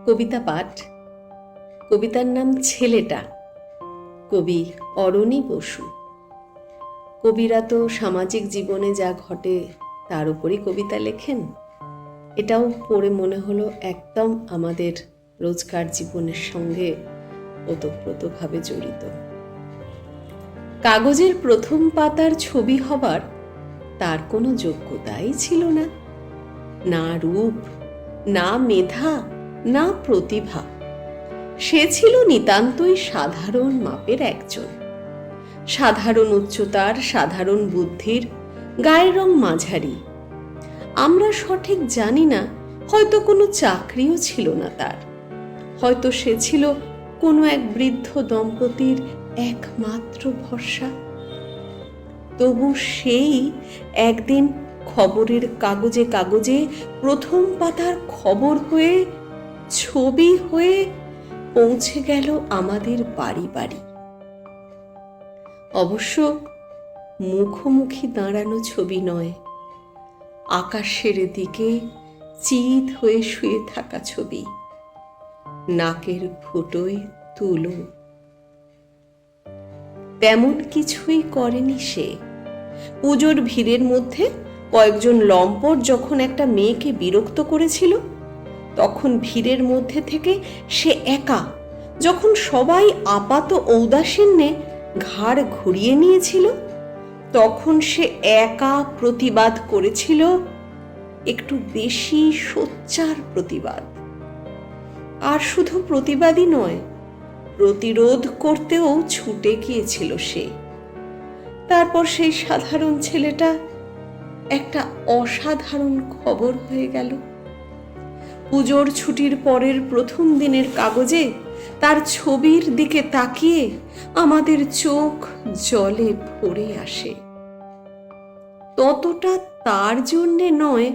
কবিতা পাঠ। কবিতার নাম ছেলেটা। কবি অরণি বসু। কবিরা তো সামাজিক জীবনে যা ঘটে তার উপরই কবিতা লেখেন। এটাও পড়ে মনে হলো একদম আমাদের রোজকার জীবনের সঙ্গে ওতপ্রোতভাবে জড়িত। কাগজের প্রথম পাতার ছবি হবার তার কোনো যোগ্যতাই ছিল না, না রূপ, না মেধা, না প্রতিভা। সে ছিল নিতান্তই সাধারণ মাপের একজন, সাধারণ উচ্চতার, সাধারণ বুদ্ধির, গায়ের রং মাঝারি। আমরা সঠিক জানি না, হয়তো কোনো চাকরিও ছিল না তার, হয়তো সে ছিল কোনো এক বৃদ্ধ দম্পতির একমাত্র ভরসা। তবু সেই একদিন খবরের কাগজে কাগজে প্রথম পাতার খবর হয়ে, ছবি হয়ে পৌঁছে গেল আমাদের বাড়ি বাড়ি। অবশ্য মুখোমুখি দাঁড়ানো ছবি নয়, আকাশের দিকে চিত হয়ে শুয়ে থাকা ছবি, নাকের ফুটোয় তুলো। তেমন কিছুই করেনি সে। পুজোর ভিড়ের মধ্যে কয়েকজন লম্পট যখন একটা মেয়েকে বিরক্ত করেছিল, তখন ভিড়ের মধ্যে থেকে সে একা, যখন সবাই আপাত ঔদাসীন্যে ঘাড় ঘুরিয়ে নিয়েছিল, তখন সে একা প্রতিবাদ করেছিল, একটু বেশি সোচ্চার প্রতিবাদ। আর শুধু প্রতিবাদই নয়, প্রতিরোধ করতেও ছুটে গিয়েছিল সে। তারপর সেই সাধারণ ছেলেটা একটা অসাধারণ খবর হয়ে গেল। পুজোর ছুটির পরের প্রথম দিনের কাগজে তার ছবির দিকে তাকিয়ে আমাদের চোখ জলে ভরে আসে। ততটা তার জন্যে নয়,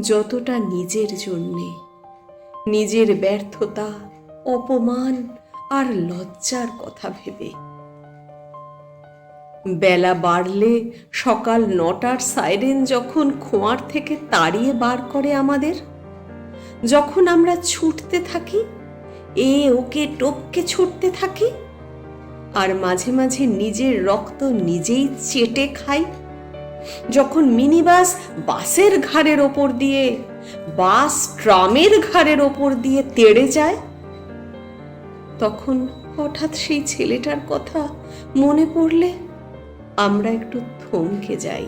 যতটা নিজের জন্যে, নিজের ব্যর্থতা, অপমান আর লজ্জার কথা ভেবে। বেলা বাড়লে সকাল 9টার সাইরেন যখন খোঁয়ার থেকে তাড়িয়ে বার করে আমাদের, যখন আমরা ছুটতে থাকি, ওকে টপকে ছুটতে থাকি, আর মাঝে মাঝে নিজের রক্ত নিজেই চেটে খাই, যখন মিনিবাস বাসের ঘাড়ের ওপর দিয়ে, বাস ট্রামের ঘাড়ের ওপর দিয়ে তেড়ে যায়, তখন হঠাৎ সেই ছেলেটার কথা মনে পড়লে আমরা একটু থমকে যাই।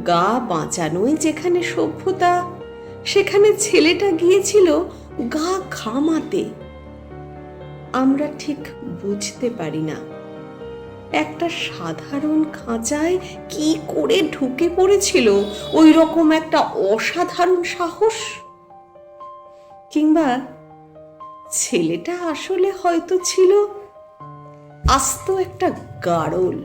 গা বাঁচানোই যেখানে সভ্যতা, সেখানে ছেলেটা গিয়েছিল গা ঘামাতে। আমরা ঠিক বুঝতে পারি না একটা সাধারণ খাঁচায় কি করে ঢুকে পড়েছিল ওই রকম একটা অসাধারণ সাহস। কিংবা ছেলেটা আসলে হয়তো ছিল আস্ত একটা গাড়ল।